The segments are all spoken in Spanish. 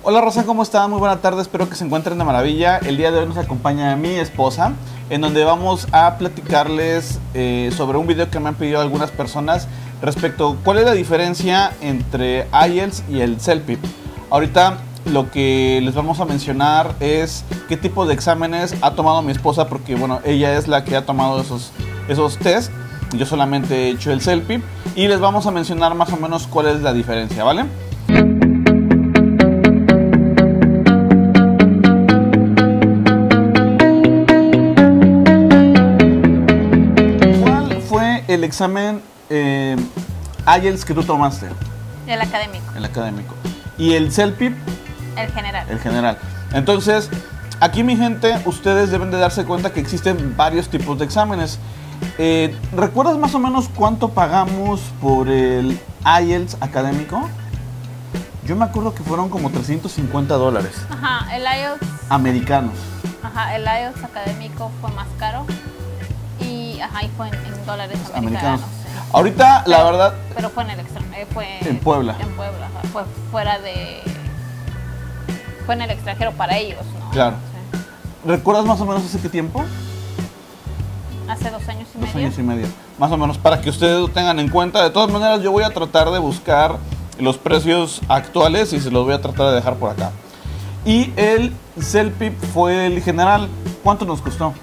Hola Rosa, ¿cómo están? Muy buena tarde, espero que se encuentren de maravilla. El día de hoy nos acompaña mi esposa, en donde vamos a platicarles sobre un video que me han pedido algunas personas respecto a cuál es la diferencia entre IELTS y el CELPIP. Ahorita lo que les vamos a mencionar es qué tipo de exámenes ha tomado mi esposa, porque bueno, ella es la que ha tomado esos test. Yo solamente he hecho el CELPIP y les vamos a mencionar más o menos cuál es la diferencia, ¿vale? ¿Cuál fue el examen IELTS que tú tomaste? El académico. El académico. ¿Y el CELPIP? El general. El general. Entonces, aquí mi gente, ustedes deben de darse cuenta que existen varios tipos de exámenes. ¿Recuerdas más o menos cuánto pagamos por el IELTS académico? Yo me acuerdo que fueron como $350. Ajá, el IELTS. Americanos. Ajá, el IELTS académico fue más caro. Y fue en dólares americanos. Sí. Ahorita, la verdad. Pero fue en el extranjero. En Puebla. En Puebla, ajá. Fue fuera de. Fue en el extranjero para ellos, ¿no? Claro. Sí. ¿Recuerdas más o menos hace qué tiempo? Hace 2 años y medio. 2 años y medio. Más o menos, para que ustedes lo tengan en cuenta. De todas maneras, yo voy a tratar de buscar los precios actuales y se los voy a tratar de dejar por acá. Y el CELPIP fue el general. ¿Cuánto nos costó?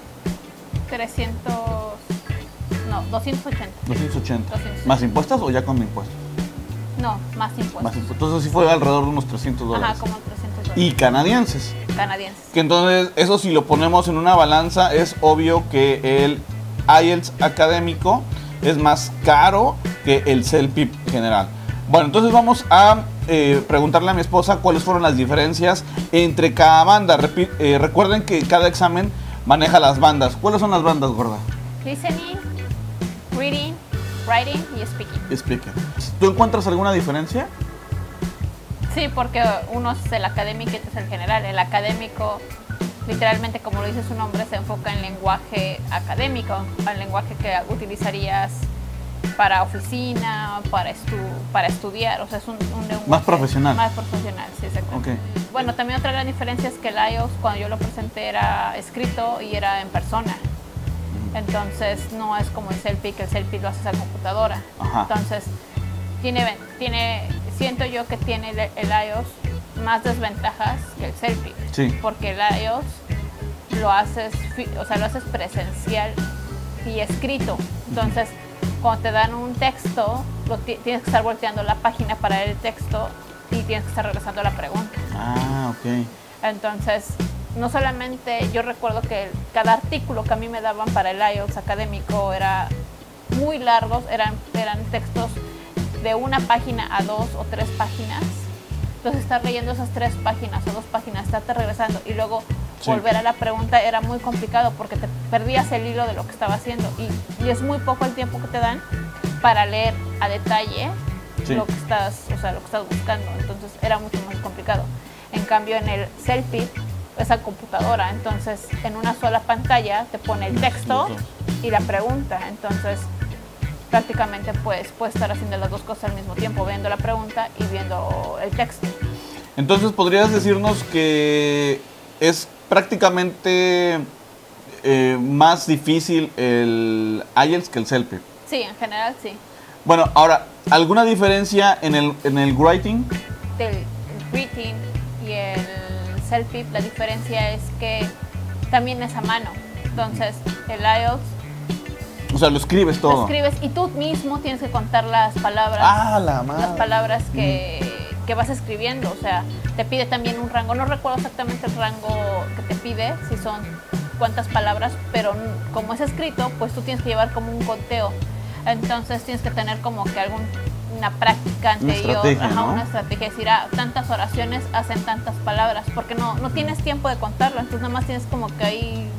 280. 280. ¿Más impuestos o ya con impuestos? No, más impuestos. Entonces sí fue alrededor de unos $300. Ajá, como $300. Y canadienses. Canadienses. Que entonces, eso si lo ponemos en una balanza, es obvio que el IELTS académico es más caro que el CELPIP general. Bueno, entonces vamos a preguntarle a mi esposa cuáles fueron las diferencias entre cada banda. Recuerden que cada examen maneja las bandas. ¿Cuáles son las bandas, gorda? Listening, reading, writing y speaking. Speaking. ¿Tú encuentras alguna diferencia? Sí, porque uno es el académico y otro es el general. El académico, literalmente, como lo dice su nombre, se enfoca en lenguaje académico, al lenguaje que utilizarías para oficina, para estudiar. O sea, es un lenguaje más profesional. Más profesional, sí, exactamente. Okay. Bueno, también otra gran diferencia es que el IELTS, cuando yo lo presenté, era escrito y era en persona. Entonces, no es como el CELPIP, que el CELPIP lo haces a computadora. Ajá. Entonces, siento yo que tiene el IELTS más desventajas que el CELPIP. Sí. Porque el IELTS lo haces presencial y escrito. Entonces, cuando te dan un texto, tienes que estar volteando la página para ver el texto y tienes que estar regresando a la pregunta. Ah, ok. Entonces, no solamente, yo recuerdo que cada artículo que a mí me daban para el IELTS académico era muy largos, eran textos de 1 página a 2 o 3 páginas. Entonces, estar leyendo esas 3 páginas o 2 páginas, estarte regresando y luego volver a la pregunta era muy complicado porque te perdías el hilo de lo que estaba haciendo y es muy poco el tiempo que te dan para leer a detalle lo que estás buscando. Entonces, era mucho más complicado. En cambio, en el CELPIP esa computadora, entonces en una sola pantalla te pone el texto y la pregunta, entonces prácticamente puedes estar haciendo las dos cosas al mismo tiempo, viendo la pregunta y viendo el texto. Entonces, ¿podrías decirnos que es prácticamente más difícil el IELTS que el CELPIP? Sí, en general sí. Bueno, ahora, ¿alguna diferencia en el writing? Del writing y el CELPIP, la diferencia es que también es a mano. Entonces, el IELTS, o sea, lo escribes todo. Lo escribes y tú mismo tienes que contar las palabras. Ah, la madre. Las palabras que vas escribiendo. O sea, te pide también un rango. No recuerdo exactamente el rango que te pide, si son cuántas palabras, pero como es escrito, pues tú tienes que llevar como un conteo. Entonces tienes que tener como que una práctica anterior, una estrategia, decir, tantas oraciones hacen tantas palabras, porque no tienes tiempo de contarlo, entonces nada más tienes como que ahí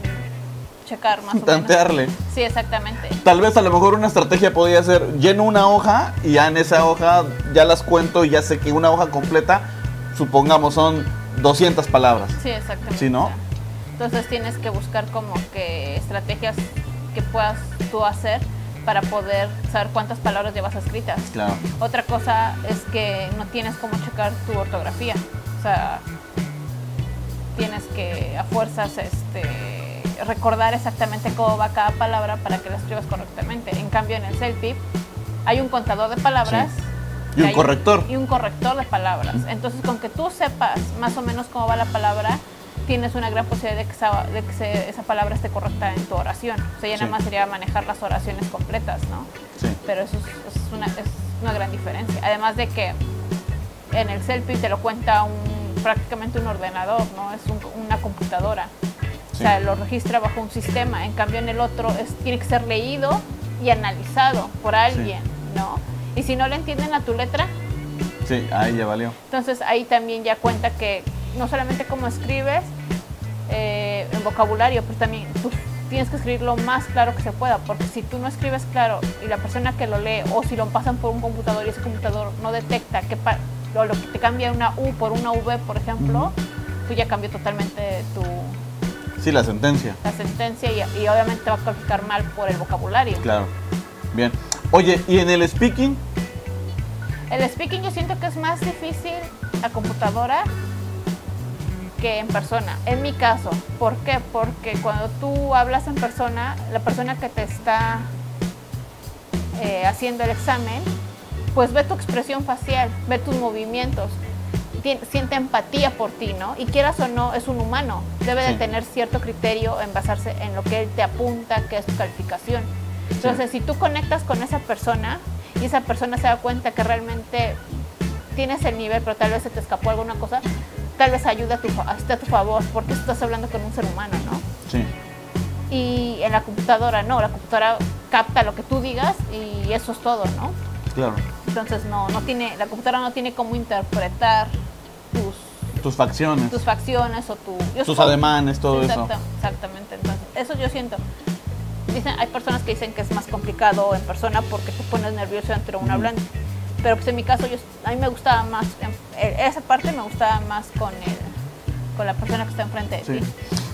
checar más o menos. Tantearle. Sí, exactamente. Tal vez a lo mejor una estrategia podría ser, lleno una hoja y ya en esa hoja ya las cuento y ya sé que una hoja completa, supongamos, son 200 palabras. Sí, exactamente. ¿Sí, no? Entonces tienes que buscar como que estrategias que puedas tú hacer para poder saber cuántas palabras llevas escritas. Claro. Otra cosa es que no tienes cómo checar tu ortografía. sea, tienes que a fuerzas recordar exactamente cómo va cada palabra para que la escribas correctamente. En cambio, en el Selfie hay un contador de palabras. Sí. Y un corrector. Y un corrector de palabras. Entonces, con que tú sepas más o menos cómo va la palabra, tienes una gran posibilidad de que esa palabra esté correcta en tu oración. O sea, ya nada más sería manejar las oraciones completas, ¿no? Sí. Pero eso es una gran diferencia. Además de que en el Selfie te lo cuenta prácticamente un ordenador, ¿no? Es una computadora. Sí. O sea, lo registra bajo un sistema. En cambio, en el otro tiene que ser leído y analizado por alguien, sí, ¿no? Y si no le entienden a tu letra, sí, ahí ya valió. Entonces ahí también ya cuenta que no solamente cómo escribes en vocabulario, pero también tú tienes que escribir lo más claro que se pueda, porque si tú no escribes claro y la persona que lo lee, o si lo pasan por un computador y ese computador no detecta lo que te cambia una U por una V, por ejemplo, tú ya cambió totalmente Sí, la sentencia. La sentencia y obviamente te va a calificar mal por el vocabulario. Claro. Bien. Oye, ¿y en el speaking? El speaking yo siento que es más difícil a computadora que en persona. En mi caso, ¿por qué? Porque cuando tú hablas en persona, la persona que te está haciendo el examen, pues ve tu expresión facial, ve tus movimientos, siente empatía por ti, ¿no? Y quieras o no, es un humano, debe de tener cierto criterio en basarse en lo que él te apunta, que es tu calificación. Entonces, si tú conectas con esa persona y esa persona se da cuenta que realmente tienes el nivel, pero tal vez se te escapó alguna cosa, tal vez ayude a tu favor, porque estás hablando con un ser humano, ¿no? Sí. Y en la computadora no, la computadora capta lo que tú digas y eso es todo, ¿no? Claro. Entonces la computadora no tiene cómo interpretar tus facciones. Tus facciones o tus ademanes, todo eso. Exactamente. Entonces, eso yo siento. Hay personas que dicen que es más complicado en persona porque te pones nervioso ante un hablante. Pero pues en mi caso, a mí me gustaba más, esa parte me gustaba más con la persona que está enfrente de ti.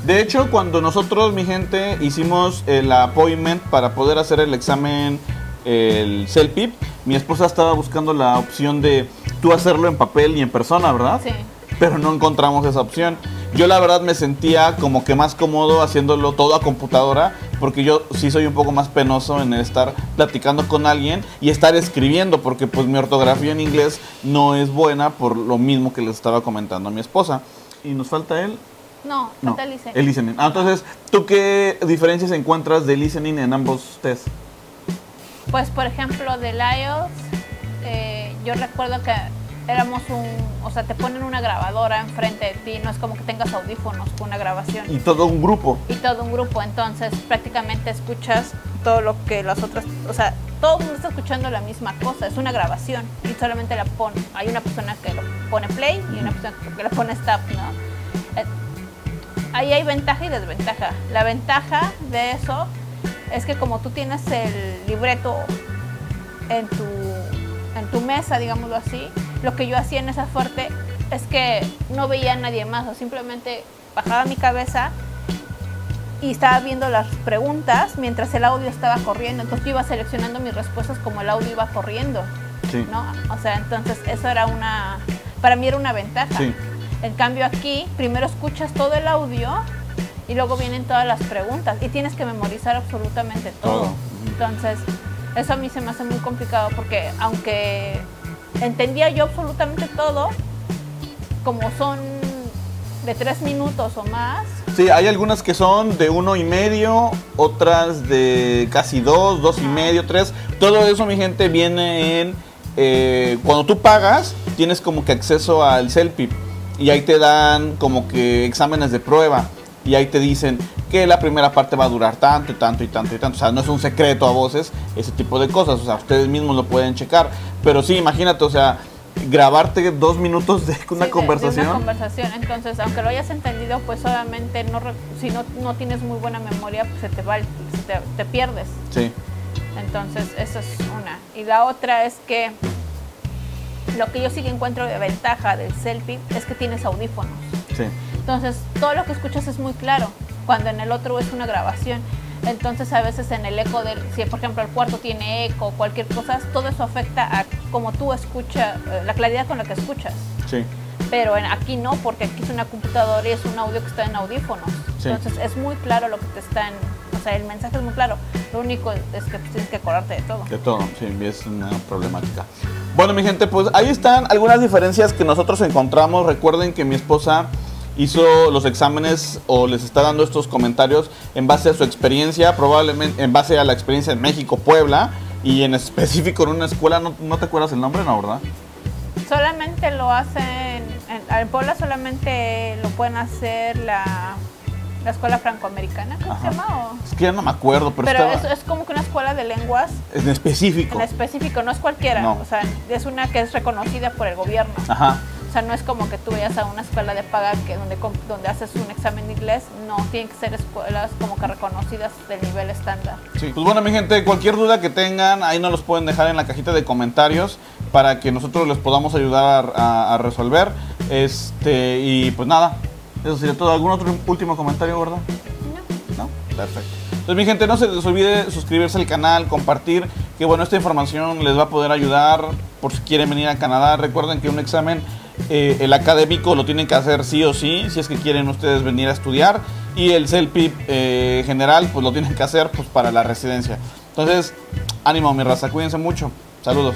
De hecho, cuando nosotros, mi gente, hicimos el appointment para poder hacer el examen, el CELPIP, mi esposa estaba buscando la opción de tú hacerlo en papel y en persona, ¿verdad? Sí. Pero no encontramos esa opción. Yo la verdad me sentía como que más cómodo haciéndolo todo a computadora, porque yo sí soy un poco más penoso en estar platicando con alguien y estar escribiendo, porque pues mi ortografía en inglés no es buena, por lo mismo que les estaba comentando a mi esposa. ¿Y nos falta él? No, falta el listening. El listening. Entonces, ¿tú qué diferencias encuentras de listening en ambos test? Pues por ejemplo del IELTS, yo recuerdo que o sea, te ponen una grabadora enfrente de ti, no es como que tengas audífonos con una grabación. Y todo un grupo. Entonces prácticamente escuchas todo lo que las otras, o sea, todo el mundo está escuchando la misma cosa, es una grabación y solamente hay una persona que lo pone play y una persona que lo pone stop, ¿no? Ahí hay ventaja y desventaja. La ventaja de eso es que como tú tienes el libreto en tu mesa, digámoslo así, lo que yo hacía en esa suerte es que no veía a nadie más, o simplemente bajaba mi cabeza y estaba viendo las preguntas mientras el audio estaba corriendo. Entonces yo iba seleccionando mis respuestas como el audio iba corriendo, sí, ¿no? O sea, entonces eso para mí era una ventaja. Sí. En cambio aquí, primero escuchas todo el audio y luego vienen todas las preguntas y tienes que memorizar absolutamente todo. Entonces, eso a mí se me hace muy complicado porque aunque entendía yo absolutamente todo, como son de 3 minutos o más. Sí, hay algunas que son de 1.5, otras de casi 2, 2.5, 3. Todo eso, mi gente, viene en... cuando tú pagas, tienes como que acceso al CELPIP y ahí te dan como que exámenes de prueba y ahí te dicen que la primera parte va a durar tanto y tanto y tanto y tanto. O sea, no es un secreto a voces ese tipo de cosas. O sea, ustedes mismos lo pueden checar. Pero sí, imagínate, o sea, grabarte 2 minutos de una conversación. De una conversación. Entonces, aunque lo hayas entendido, pues obviamente si no tienes muy buena memoria, pues te pierdes. Sí. Entonces, eso es una. Y la otra es que lo que yo sí que encuentro de ventaja del CELPIP es que tienes audífonos. Sí. Entonces, todo lo que escuchas es muy claro, cuando en el otro es una grabación. Entonces, a veces en el eco si por ejemplo el cuarto tiene eco o cualquier cosa, todo eso afecta a cómo tú escuchas, la claridad con la que escuchas. Sí. Pero aquí no, porque aquí es una computadora y es un audio que está en audífonos. Sí. Entonces es muy claro lo que te están, o sea, el mensaje es muy claro. Lo único es que pues, tienes que acordarte de todo. De todo, sí, es una problemática. Bueno, mi gente, pues ahí están algunas diferencias que nosotros encontramos. Recuerden que mi esposa hizo los exámenes o les está dando estos comentarios en base a su experiencia, probablemente en base a la experiencia en México, Puebla, y en específico en una escuela, ¿no te acuerdas el nombre, no, verdad? Solamente lo hacen, en Puebla solamente lo pueden hacer la escuela francoamericana, ¿cómo se llama? Es que ya no me acuerdo, pero estaba... es como que una escuela de lenguas. En específico. En específico, no es cualquiera. No. O sea, es una que es reconocida por el gobierno. Ajá. O sea, no es como que tú vayas a una escuela de paga donde haces un examen de inglés. No, tienen que ser escuelas como que reconocidas del nivel estándar. Sí. Pues bueno, mi gente, cualquier duda que tengan, ahí nos los pueden dejar en la cajita de comentarios para que nosotros les podamos ayudar a resolver. Y pues nada, eso sería todo. ¿Algún otro último comentario, verdad? No. Perfecto. Entonces, mi gente, no se les olvide suscribirse al canal, compartir, que bueno, esta información les va a poder ayudar por si quieren venir a Canadá. Recuerden que un examen, el académico, lo tienen que hacer sí o sí, si es que quieren ustedes venir a estudiar, y el CELPIP general, pues lo tienen que hacer pues para la residencia. Entonces, ánimo mi raza, cuídense mucho. Saludos.